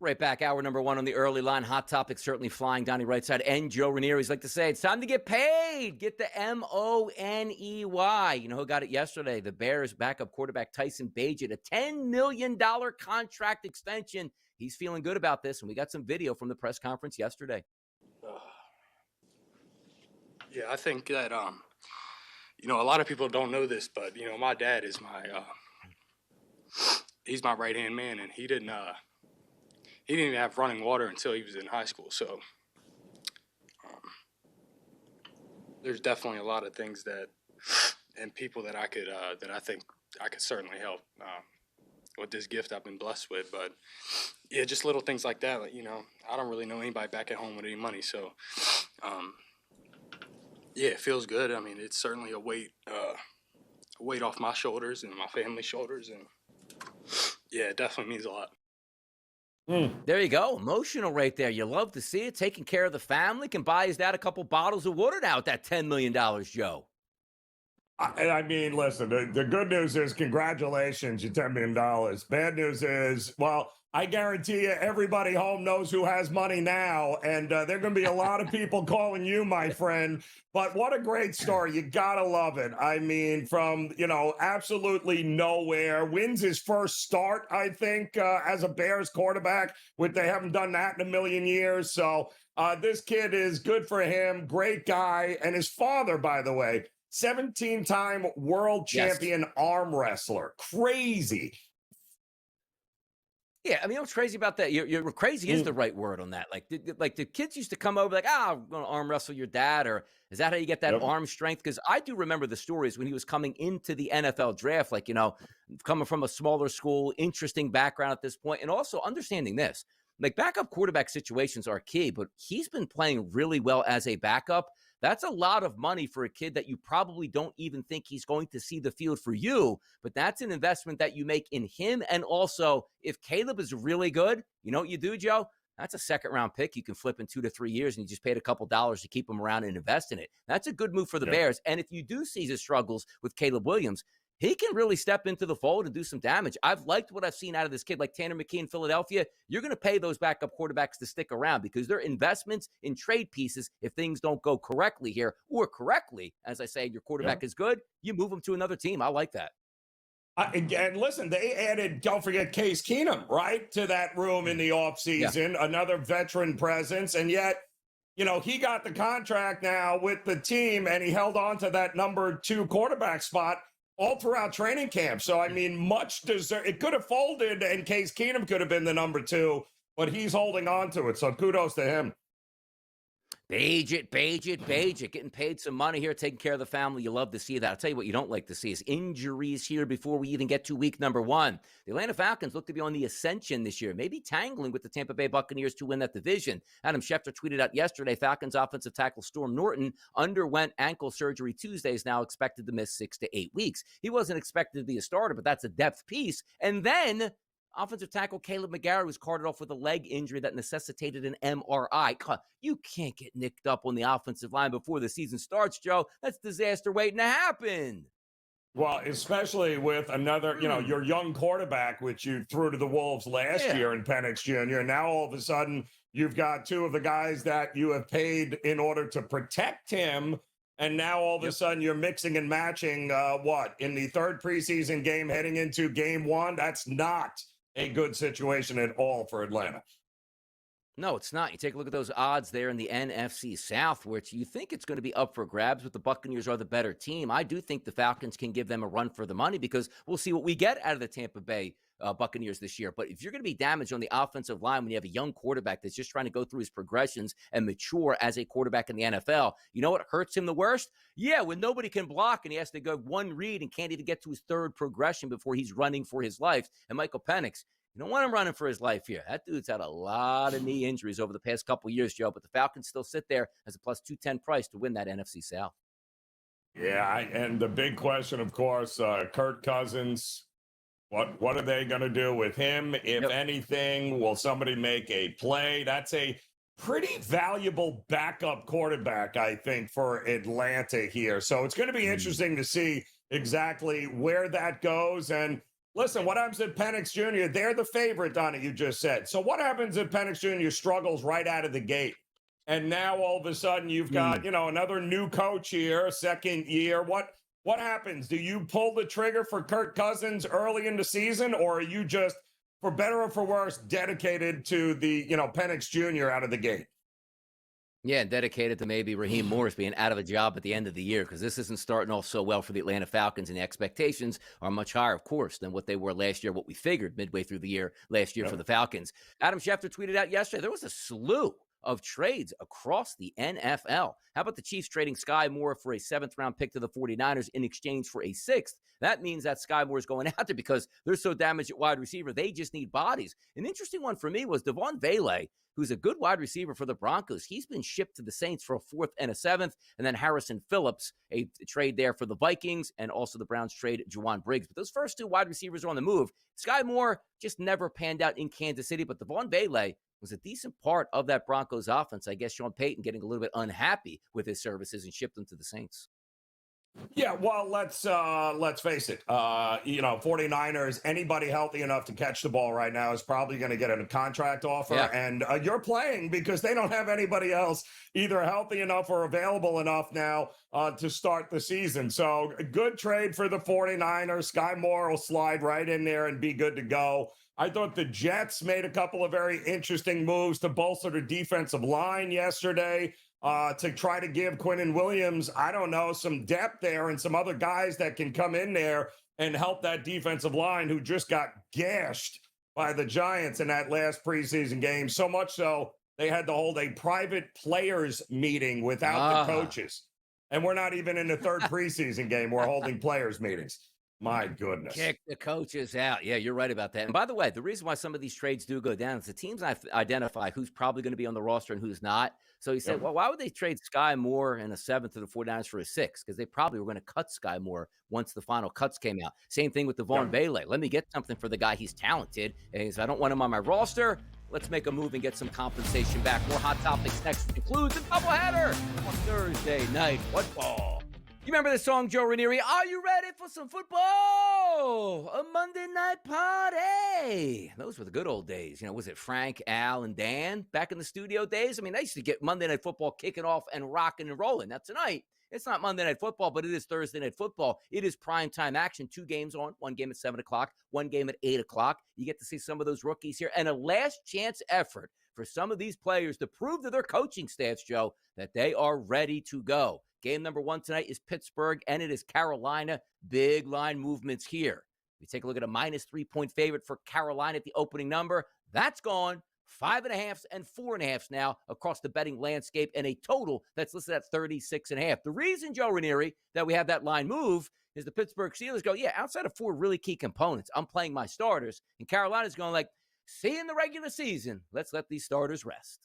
Right back, hour number one on the early line. Hot topic certainly flying down the right side. And Joe Ranieri's like to say, it's time to get paid. Get the M-O-N-E-Y. You know who got it yesterday? The Bears backup quarterback Tyson Bagent, a $10 million contract extension. He's feeling good about this, and we got some video from the press conference yesterday. Yeah, I think that, a lot of people don't know this, but, my dad is he's my right-hand man, and he didn't even have running water until he was in high school. So there's definitely a lot of things and people that I think I could certainly help with this gift I've been blessed with. But yeah, just little things like that. I don't really know anybody back at home with any money. So yeah, it feels good. I mean, it's certainly a weight off my shoulders and my family's shoulders. And yeah, it definitely means a lot. There you go. Emotional right there. You love to see it. Taking care of the family. Can buy his dad a couple bottles of water now with that $10 million, Joe. I mean, listen, the good news is congratulations, you $10 million. Bad news is, well, I guarantee you everybody home knows who has money now, and there are going to be a lot of people calling you, my friend. But what a great story. You got to love it. I mean, from, absolutely nowhere, wins his first start, I think, as a Bears quarterback, they haven't done that in a million years. So this kid is good for him. Great guy. And his father, by the way, 17-time world champion arm wrestler. Crazy. Yeah, I mean, what's crazy about that? You're crazy is the right word on that. Like the kids used to come over like, I'm going to arm wrestle your dad, or is that how you get that arm strength? Because I do remember the stories when he was coming into the NFL draft, coming from a smaller school, interesting background at this point, and also understanding this. Like, backup quarterback situations are key, but he's been playing really well as a backup. That's a lot of money for a kid that you probably don't even think he's going to see the field for you, but that's an investment that you make in him. And also, if Caleb is really good, you know what you do, Joe? That's a second-round pick you can flip in 2 to 3 years, and you just paid a couple dollars to keep him around and invest in it. That's a good move for the Bears. And if you do see his struggles with Caleb Williams, he can really step into the fold and do some damage. I've liked what I've seen out of this kid, like Tanner McKee in Philadelphia. You're going to pay those backup quarterbacks to stick around because they're investments in trade pieces. If things don't go correctly here, or correctly, as I say, your quarterback is good, you move them to another team. I like that. And listen, they added, don't forget, Case Keenum, right, to that room in the offseason, another veteran presence. And yet, he got the contract now with the team, and he held on to that number 2 quarterback spot all throughout training camp. So, I mean, much deserved. It could have folded, and Case Keenum could have been the number 2, but he's holding on to it. So kudos to him. Bagent, getting paid some money here, taking care of the family. You love to see that. I'll tell you what you don't like to see is injuries here before we even get to week number 1. The Atlanta Falcons look to be on the ascension this year, maybe tangling with the Tampa Bay Buccaneers to win that division. Adam Schefter tweeted out yesterday, Falcons offensive tackle Storm Norton underwent ankle surgery Tuesday, is now expected to miss 6 to 8 weeks. He wasn't expected to be a starter, but that's a depth piece. And then offensive tackle Caleb McGarry was carted off with a leg injury that necessitated an MRI. You can't get nicked up on the offensive line before the season starts, Joe. That's disaster waiting to happen. Well, especially with another, your young quarterback, which you threw to the Wolves last year in Penix Jr. Now, all of a sudden, you've got 2 of the guys that you have paid in order to protect him. And now all of a sudden you're mixing and matching in the 3rd preseason game heading into game 1. That's not a good situation at all for Atlanta. No, it's not. You take a look at those odds there in the NFC South, which you think it's going to be up for grabs, but the Buccaneers are the better team. I do think the Falcons can give them a run for the money because we'll see what we get out of the Tampa Bay Buccaneers this year. But if you're going to be damaged on the offensive line when you have a young quarterback that's just trying to go through his progressions and mature as a quarterback in the NFL, you know what hurts him the worst? Yeah, when nobody can block and he has to go one read and can't even get to his 3rd progression before he's running for his life. And Michael Penix, you don't want him running for his life here. That dude's had a lot of knee injuries over the past couple of years, Joe, but the Falcons still sit there as a plus 210 price to win that NFC South. Yeah, and the big question, of course, Kirk Cousins, what are they going to do with him? If anything, will somebody make a play? That's a pretty valuable backup quarterback, I think, for Atlanta here. So it's going to be interesting to see exactly where that goes. And Listen, what happens if Penix Jr., they're the favorite, Donna, you just said. So what happens if Penix Jr. struggles right out of the gate? And now all of a sudden you've got, another new coach here, second year. What happens? Do you pull the trigger for Kirk Cousins early in the season, or are you just, for better or for worse, dedicated to the, Penix Jr. out of the gate? Yeah, and dedicated to maybe Raheem Morris being out of a job at the end of the year, because this isn't starting off so well for the Atlanta Falcons, and the expectations are much higher, of course, than what they were last year, what we figured midway through the year last year for the Falcons. Adam Schefter tweeted out yesterday, there was a slew of trades across the NFL. How about the Chiefs trading Sky Moore for a 7th-round pick to the 49ers in exchange for a 6th? That means that Sky Moore is going out there because they're so damaged at wide receiver. They just need bodies. An interesting one for me was Devaughn Vele, who's a good wide receiver for the Broncos. He's been shipped to the Saints for a 4th and a 7th. And then Harrison Phillips, a trade there for the Vikings, and also the Browns trade Juwan Briggs. But those first 2 wide receivers are on the move. Sky Moore just never panned out in Kansas City, but Devaughn Vele was a decent part of that Broncos offense. I guess Sean Payton getting a little bit unhappy with his services and shipped them to the Saints. Yeah, well, let's face it. 49ers, anybody healthy enough to catch the ball right now is probably going to get a contract offer. Yeah. And you're playing because they don't have anybody else either healthy enough or available enough now to start the season. So a good trade for the 49ers. Sky Moore will slide right in there and be good to go. I thought the Jets made a couple of very interesting moves to bolster the defensive line yesterday. To try to give Quinnen Williams, some depth there and some other guys that can come in there and help that defensive line who just got gashed by the Giants in that last preseason game. So much so, they had to hold a private players meeting without the coaches. And we're not even in the 3rd preseason game. We're holding players meetings. My goodness. Kick the coaches out. Yeah, you're right about that. And by the way, the reason why some of these trades do go down is the teams identify who's probably going to be on the roster and who's not. So he said, well, why would they trade Sky Moore and a 7th to the 49ers for a 6th? Because they probably were going to cut Sky Moore once the final cuts came out. Same thing with Devaughn Vele. Let me get something for the guy. He's talented. And he said, I don't want him on my roster. Let's make a move and get some compensation back. More hot topics next, which includes a doubleheader on Thursday Night Football. You remember the song, Joe Ranieri? Are you ready for some football? A Monday night party. Those were the good old days. Was it Frank, Al, and Dan back in the studio days? I mean, they used to get Monday Night Football kicking off and rocking and rolling. Now, tonight, it's not Monday Night Football, but it is Thursday Night Football. It is primetime action. 2 games on, 1 game at 7 o'clock, 1 game at 8 o'clock. You get to see some of those rookies here. And a last-chance effort for some of these players to prove to their coaching staffs, Joe, that they are ready to go. Game number 1 tonight is Pittsburgh, and it is Carolina. Big line movements here. We take a look at a -3-point favorite for Carolina at the opening number. That's gone 5.5s and 4.5s now across the betting landscape, and a total that's listed at 36.5. The reason, Joe Ranieri, that we have that line move is the Pittsburgh Steelers go, outside of 4 really key components, I'm playing my starters, and Carolina's going like, see you in the regular season. Let's let these starters rest.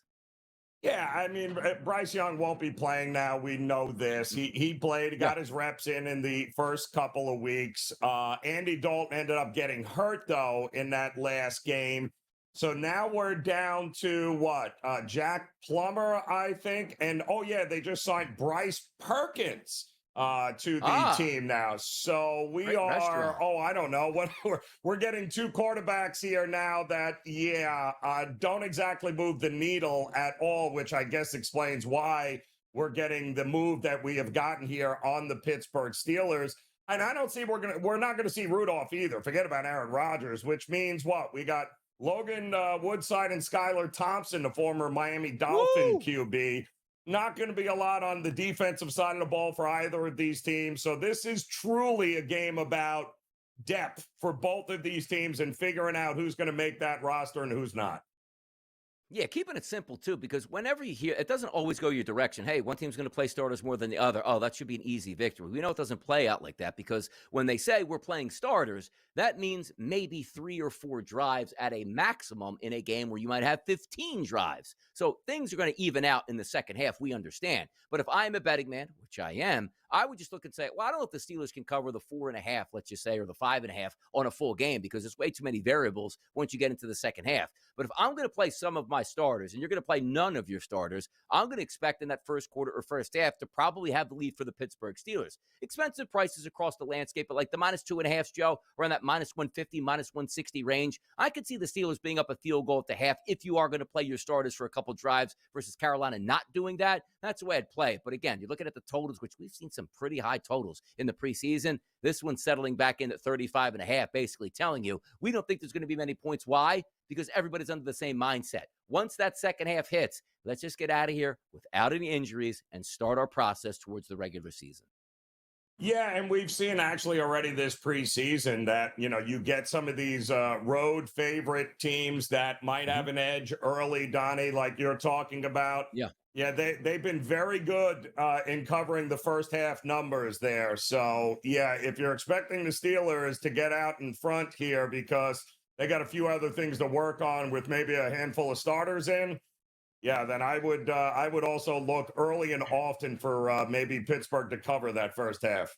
Yeah, I mean, Bryce Young won't be playing now. We know this. He played, got his reps in the first couple of weeks. Andy Dalton ended up getting hurt, though, in that last game. So now we're down to Jack Plummer, I think. And, they just signed Bryce Perkins to the team now. So we are, I don't know. We're getting 2 quarterbacks here now that, don't exactly move the needle at all, which I guess explains why we're getting the move that we have gotten here on the Pittsburgh Steelers. And I don't see we're not going to see Rudolph either. Forget about Aaron Rodgers, which means what? We got Logan Woodside and Skylar Thompson, the former Miami Dolphin QB. Not going to be a lot on the defensive side of the ball for either of these teams. So this is truly a game about depth for both of these teams and figuring out who's going to make that roster and who's not. Yeah, keeping it simple, too, because whenever you hear, it doesn't always go your direction. Hey, one team's going to play starters more than the other. Oh, that should be an easy victory. We know it doesn't play out like that because when they say we're playing starters, that means maybe 3 or 4 drives at a maximum in a game where you might have 15 drives. So things are going to even out in the second half. We understand. But if I'm a betting man, which I am, I would just look and say, well, I don't know if the Steelers can cover the 4.5, let's just say, or the 5.5 on a full game because there's way too many variables once you get into the second half. But if I'm going to play some of my starters and you're going to play none of your starters, I'm going to expect in that first quarter or first half to probably have the lead for the Pittsburgh Steelers. Expensive prices across the landscape, but like the -2.5, Joe, around that -150, -160 range, I could see the Steelers being up a field goal at the half if you are going to play your starters for a couple drives versus Carolina not doing that. That's the way I'd play it. But again, you're looking at the totals, which we've seen some pretty high totals in the preseason. This one's settling back in at 35.5, basically telling you we don't think there's going to be many points. Why? Because everybody's under the same mindset. Once that second half hits, let's just get out of here without any injuries and start our process towards the regular season. Yeah, and we've seen actually already this preseason that, you get some of these road favorite teams that might have an edge early, Donnie, like you're talking about. Yeah. Yeah, they've been very good in covering the first half numbers there. So, yeah, if you're expecting the Steelers to get out in front here because they got a few other things to work on with maybe a handful of starters in, yeah, then I would also look early and often for maybe Pittsburgh to cover that first half.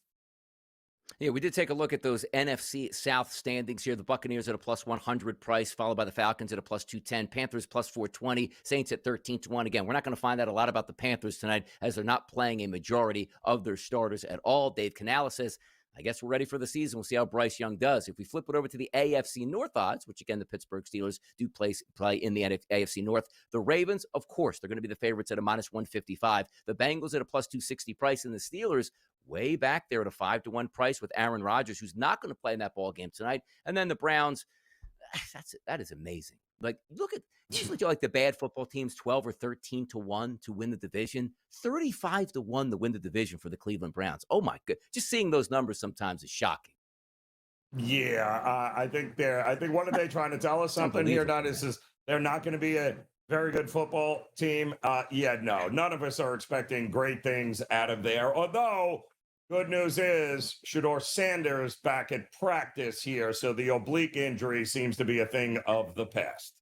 Yeah, we did take a look at those NFC South standings here. The Buccaneers at a +100 price, followed by the Falcons at a +210, Panthers +420, Saints at 13-1. Again, we're not going to find out a lot about the Panthers tonight as they're not playing a majority of their starters at all. Dave Canales says, I guess we're ready for the season. We'll see how Bryce Young does. If we flip it over to the AFC North odds, which again, the Pittsburgh Steelers do play in the AFC North, the Ravens, of course, they're going to be the favorites at a -155. The Bengals at a +260 price, and the Steelers way back there at a 5-1 price with Aaron Rodgers, who's not going to play in that ball game tonight. And then the Browns, that is amazing. Like, look at usually like the bad football teams, 12 or 13-1 to win the division, 35-1 to win the division for the Cleveland Browns. Oh my god, just seeing those numbers sometimes is shocking. Yeah, I think what are they trying to tell us something here? Not is they're not going to be a very good football team. Yeah, no, none of us are expecting great things out of there. Although good news is Shedeur Sanders back at practice here, so the oblique injury seems to be a thing of the past.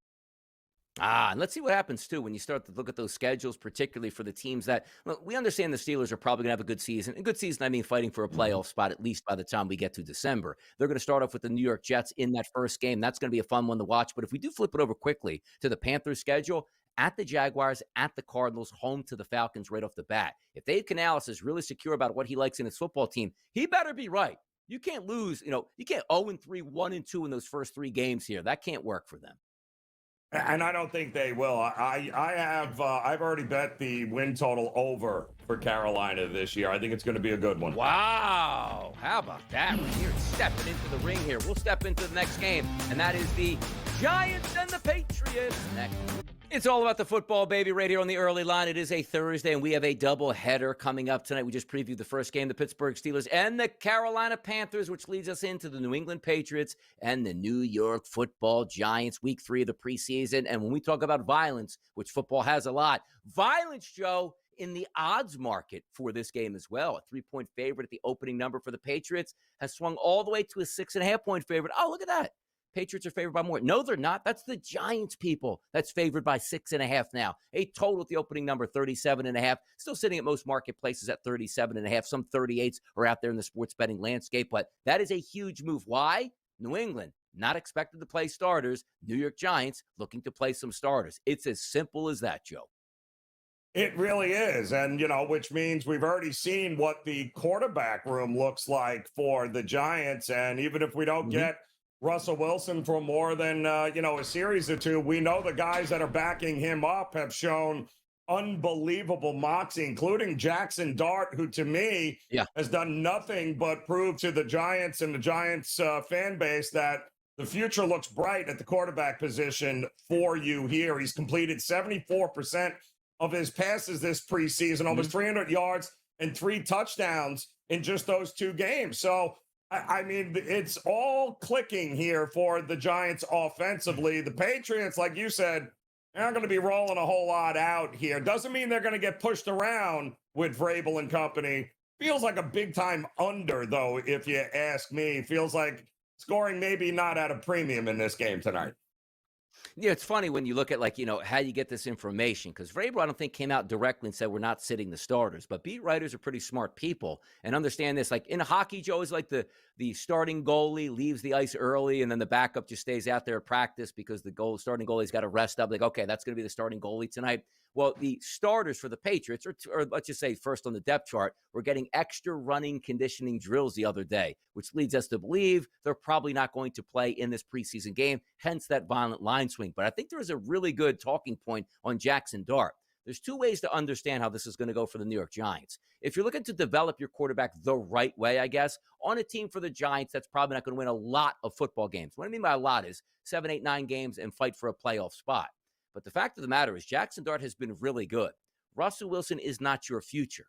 And let's see what happens, too, when you start to look at those schedules, particularly for the teams that, well, we understand the Steelers are probably going to have a good season. And good season, I mean fighting for a playoff spot, at least by the time we get to December. They're going to start off with the New York Jets in that first game. That's going to be a fun one to watch. But if we do flip it over quickly to the Panthers schedule, at the Jaguars, at the Cardinals, home to the Falcons right off the bat. If Dave Canales is really secure about what he likes in his football team, he better be right. You can't lose, you can't 0-3, 1-2 in those first three games here. That can't work for them. And I don't think they will. I've already bet the win total over for Carolina this year. I think it's going to be a good one. Wow. How about that? We're stepping into the ring here. We'll step into the next game, and that is the Giants and the Patriots next. It's all about the football, baby, right here on the early line. It is a Thursday, and we have a doubleheader coming up tonight. We just previewed the first game, the Pittsburgh Steelers and the Carolina Panthers, which leads us into the New England Patriots and the New York Football Giants, week 3 of the preseason. And when we talk about violence, which football has a lot, violence, Joe, in the odds market for this game as well. A 3-point favorite at the opening number for the Patriots has swung all the way to a 6.5-point favorite. Oh, look at that. Patriots are favored by more. No, they're not. That's the Giants, people. That's favored by 6.5 now. A total at the opening number, 37.5. Still sitting at most marketplaces at 37.5. Some 38s are out there in the sports betting landscape, but that is a huge move. Why? New England, not expected to play starters. New York Giants looking to play some starters. It's as simple as that, Joe. It really is. And, which means we've already seen what the quarterback room looks like for the Giants. And even if we don't get Russell Wilson for more than, a series or two, we know the guys that are backing him up have shown unbelievable moxie, including Jackson Dart, who to me has done nothing but prove to the Giants and the Giants fan base that the future looks bright at the quarterback position for you here. He's completed 74% of his passes this preseason, almost 300 yards and 3 touchdowns in just those 2 games. So, I mean, it's all clicking here for the Giants offensively. The Patriots, like you said, they're not going to be rolling a whole lot out here. Doesn't mean they're going to get pushed around with Vrabel and company. Feels like a big-time under, though, if you ask me. Feels like scoring maybe not at a premium in this game tonight. Yeah, it's funny when you look at, like, how you get this information, because Vrabel, I don't think, came out directly and said we're not sitting the starters, but beat writers are pretty smart people and understand this. Like in hockey, Joe, is like the starting goalie leaves the ice early and then the backup just stays out there at practice because the starting goalie's got to rest up. Like, okay, that's going to be the starting goalie tonight. Well, the starters for the Patriots, or let's just say first on the depth chart, were getting extra running conditioning drills the other day, which leads us to believe they're probably not going to play in this preseason game, hence that violent line swing. But I think there is a really good talking point on Jackson Dart. There's two ways to understand how this is going to go for the New York Giants. If you're looking to develop your quarterback the right way, I guess, on a team for the Giants that's probably not going to win a lot of football games. What I mean by a lot is 7, 8, 9 games and fight for a playoff spot. But the fact of the matter is Jackson Dart has been really good. Russell Wilson is not your future.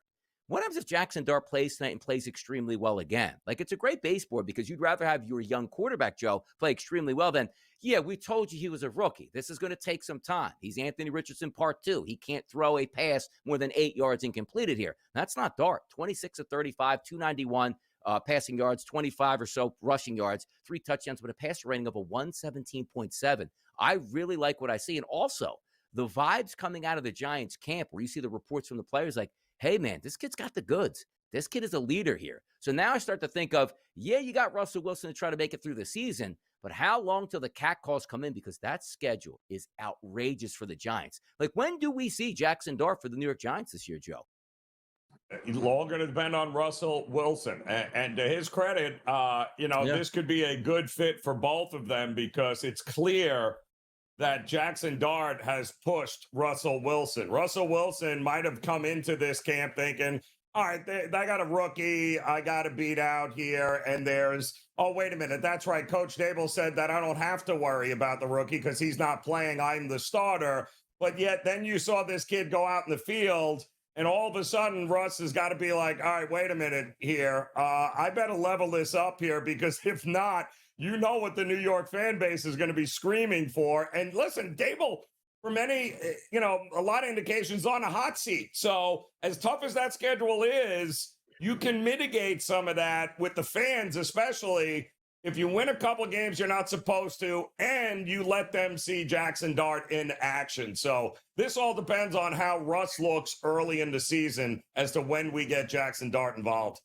What happens if Jackson Dart plays tonight and plays extremely well again? Like, it's a great baseboard because you'd rather have your young quarterback, Joe, play extremely well than, yeah, we told you he was a rookie. This is going to take some time. He's Anthony Richardson part 2. He can't throw a pass more than 8 yards incompleted here. That's not Dart. 26 of 35, 291 passing yards, 25 or so rushing yards, 3 touchdowns, but a passer rating of a 117.7. I really like what I see. And also, the vibes coming out of the Giants camp where you see the reports from the players like, hey, man, this kid's got the goods. This kid is a leader here. So now I start to think of, yeah, you got Russell Wilson to try to make it through the season, but how long till the cat calls come in? Because that schedule is outrageous for the Giants. Like, when do we see Jackson Dart for the New York Giants this year, Joe? It's all going to depend on Russell Wilson. And to his credit, this could be a good fit for both of them because it's clear that Jackson Dart has pushed Russell Wilson. Russell Wilson might have come into this camp thinking, all right, I got a rookie I got to beat out here. And there's, oh, wait a minute. That's right. Coach Dable said that I don't have to worry about the rookie because he's not playing. I'm the starter. But yet then you saw this kid go out in the field and all of a sudden Russ has got to be like, all right, wait a minute here. I better level this up here because if not, you know what the New York fan base is going to be screaming for. And listen, Dable, for many, a lot of indications on a hot seat. So as tough as that schedule is, you can mitigate some of that with the fans, especially if you win a couple of games you're not supposed to, and you let them see Jackson Dart in action. So this all depends on how Russ looks early in the season as to when we get Jackson Dart involved.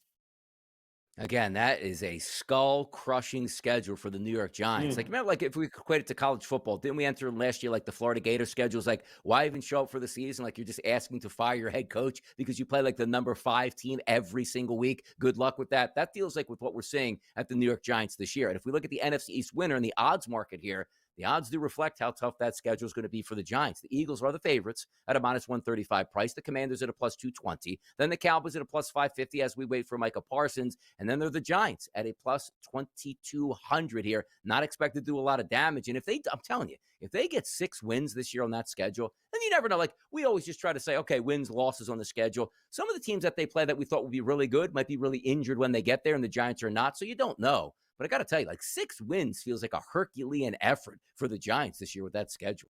Again, that is a skull-crushing schedule for the New York Giants. Like, remember, like, if we equate it to college football, didn't we enter last year, like, the Florida Gator schedules? Like, why even show up for the season? Like, you're just asking to fire your head coach because you play, like, the number 5 team every single week. Good luck with that. That deals, like, with what we're seeing at the New York Giants this year. And if we look at the NFC East winner in the odds market here, the odds do reflect how tough that schedule is going to be for the Giants. The Eagles are the favorites at a minus 135 price. The Commanders at a plus 220. Then the Cowboys at a plus 550 as we wait for Micah Parsons. And then they're the Giants at a plus 2,200 here. Not expected to do a lot of damage. And I'm telling you, if they get 6 wins this year on that schedule, then you never know. Like, we always just try to say, okay, wins, losses on the schedule. Some of the teams that they play that we thought would be really good might be really injured when they get there, and the Giants are not. So you don't know. But I got to tell you, like, 6 wins feels like a Herculean effort for the Giants this year with that schedule.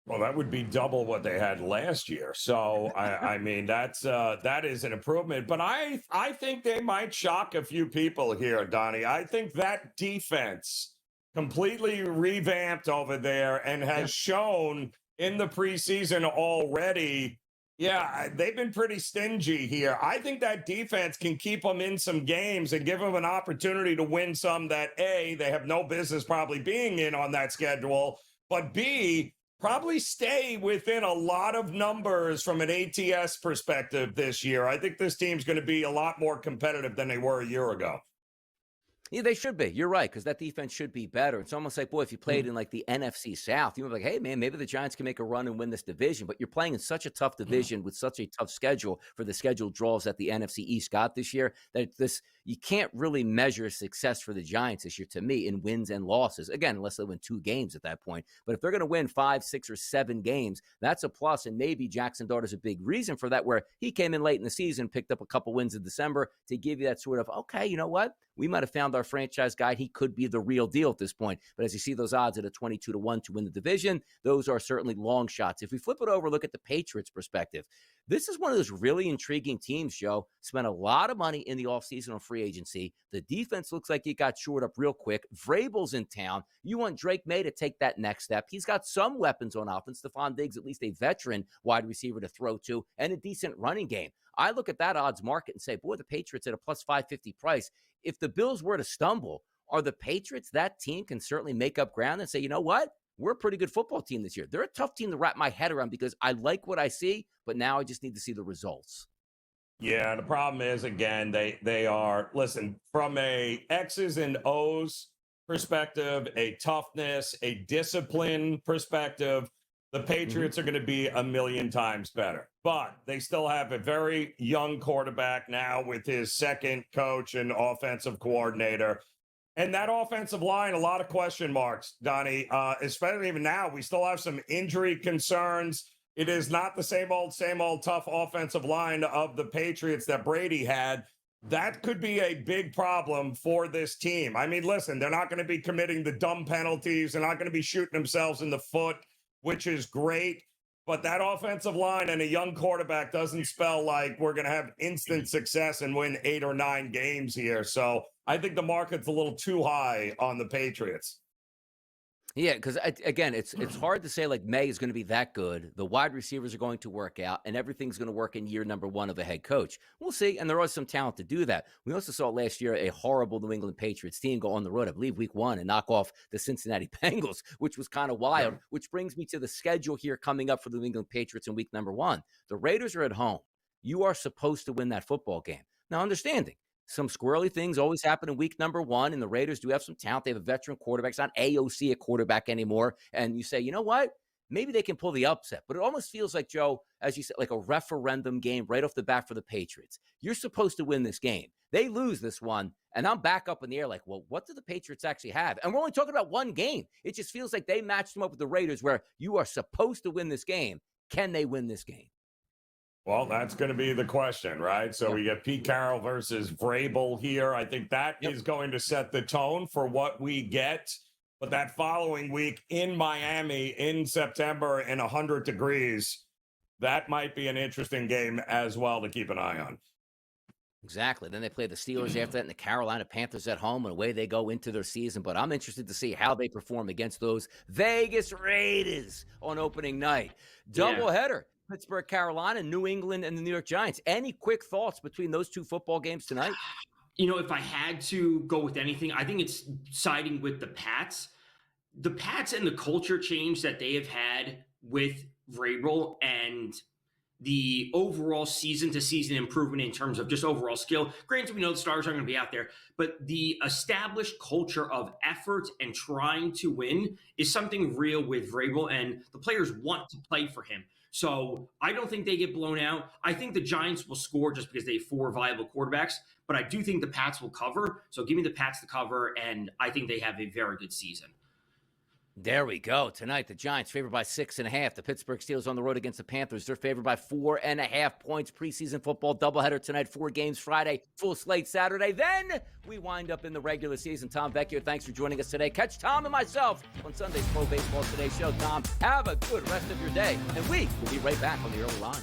Well, that would be double what they had last year. So, I mean, that is an improvement. But I think they might shock a few people here, Donnie. I think that defense completely revamped over there and has shown in the preseason already. Yeah, they've been pretty stingy here. I think that defense can keep them in some games and give them an opportunity to win some that, A, they have no business probably being in on that schedule, but B, probably stay within a lot of numbers from an ATS perspective this year. I think this team's going to be a lot more competitive than they were a year ago. Yeah, they should be. You're right, because that defense should be better. It's almost like, boy, if you played in, like, the NFC South, you would be like, hey, man, maybe the Giants can make a run and win this division. But you're playing in such a tough division with such a tough schedule for the scheduled draws that the NFC East got this year that you can't really measure success for the Giants this year, to me, in wins and losses. Again, unless they win 2 games at that point. But if they're going to win 5, 6, or 7 games, that's a plus. And maybe Jackson Dart is a big reason for that, where he came in late in the season, picked up a couple wins in December to give you that sort of, okay, you know what? We might have found our franchise guy. He could be the real deal at this point. But as you see those odds at a 22-1 to win the division, those are certainly long shots. If we flip it over, look at the Patriots' perspective. This is one of those really intriguing teams, Joe. Spent a lot of money in the offseason on free agency. The defense looks like it got shored up real quick. Vrabel's in town. You want Drake May to take that next step. He's got some weapons on offense. Stephon Diggs, at least a veteran wide receiver to throw to, and a decent running game. I look at that odds market and say, boy, the Patriots at a plus 550 price. If the Bills were to stumble, are the Patriots that team can certainly make up ground and say, you know what? We're a pretty good football team this year. They're a tough team to wrap my head around because I like what I see, but now I just need to see the results. Yeah, the problem is, again, they are, listen, from a X's and O's perspective, a toughness, a discipline perspective, the Patriots are going to be a million times better. But they still have a very young quarterback now with his second coach and offensive coordinator. And that offensive line, a lot of question marks, Donnie, especially even now. We still have some injury concerns. It is not the same old tough offensive line of the Patriots that Brady had. That could be a big problem for this team. I mean, listen, they're not going to be committing the dumb penalties. They're not going to be shooting themselves in the foot, which is great. But that offensive line and a young quarterback doesn't spell like we're going to have instant success and win 8 or 9 games here. So I think the market's a little too high on the Patriots. Yeah, because again, it's hard to say like May is going to be that good. The wide receivers are going to work out, and everything's going to work in year number 1 of a head coach. We'll see, and there was some talent to do that. We also saw last year a horrible New England Patriots team go on the road, I believe, week 1 and knock off the Cincinnati Bengals, which was kind of wild, which brings me to the schedule here coming up for the New England Patriots in week number 1. The Raiders are at home. You are supposed to win that football game. Now, understanding, some squirrely things always happen in week number 1, and the Raiders do have some talent. They have a veteran quarterback. It's not AOC at quarterback anymore. And you say, you know what? Maybe they can pull the upset. But it almost feels like, Joe, as you said, like a referendum game right off the bat for the Patriots. You're supposed to win this game. They lose this one, and I'm back up in the air like, well, what do the Patriots actually have? And we're only talking about one game. It just feels like they matched them up with the Raiders where you are supposed to win this game. Can they win this game? Well, that's going to be the question, right? So we get Pete Carroll versus Vrabel here. I think that is going to set the tone for what we get. But that following week in Miami in September in 100 degrees, that might be an interesting game as well to keep an eye on. Exactly. Then they play the Steelers after that and the Carolina Panthers at home, and away they go into their season. But I'm interested to see how they perform against those Vegas Raiders on opening night. Doubleheader. Pittsburgh, Carolina, New England, and the New York Giants. Any quick thoughts between those two football games tonight? You know, if I had to go with anything, I think it's siding with the Pats. The Pats and the culture change that they have had with Vrabel and the overall season-to-season improvement in terms of just overall skill. Granted, we know the stars aren't going to be out there, but the established culture of effort and trying to win is something real with Vrabel, and the players want to play for him. So I don't think they get blown out. I think the Giants will score just because they have 4 viable quarterbacks, but I do think the Pats will cover. So give me the Pats to cover, and I think they have a very good season. There we go. Tonight, the Giants favored by 6.5. The Pittsburgh Steelers on the road against the Panthers. They're favored by 4.5 points. Preseason football doubleheader tonight. 4 games Friday, full slate Saturday. Then we wind up in the regular season. Tom Vecchio, thanks for joining us today. Catch Tom and myself on Sunday's Pro Baseball Today show. Tom, have a good rest of your day. And we will be right back on the early line.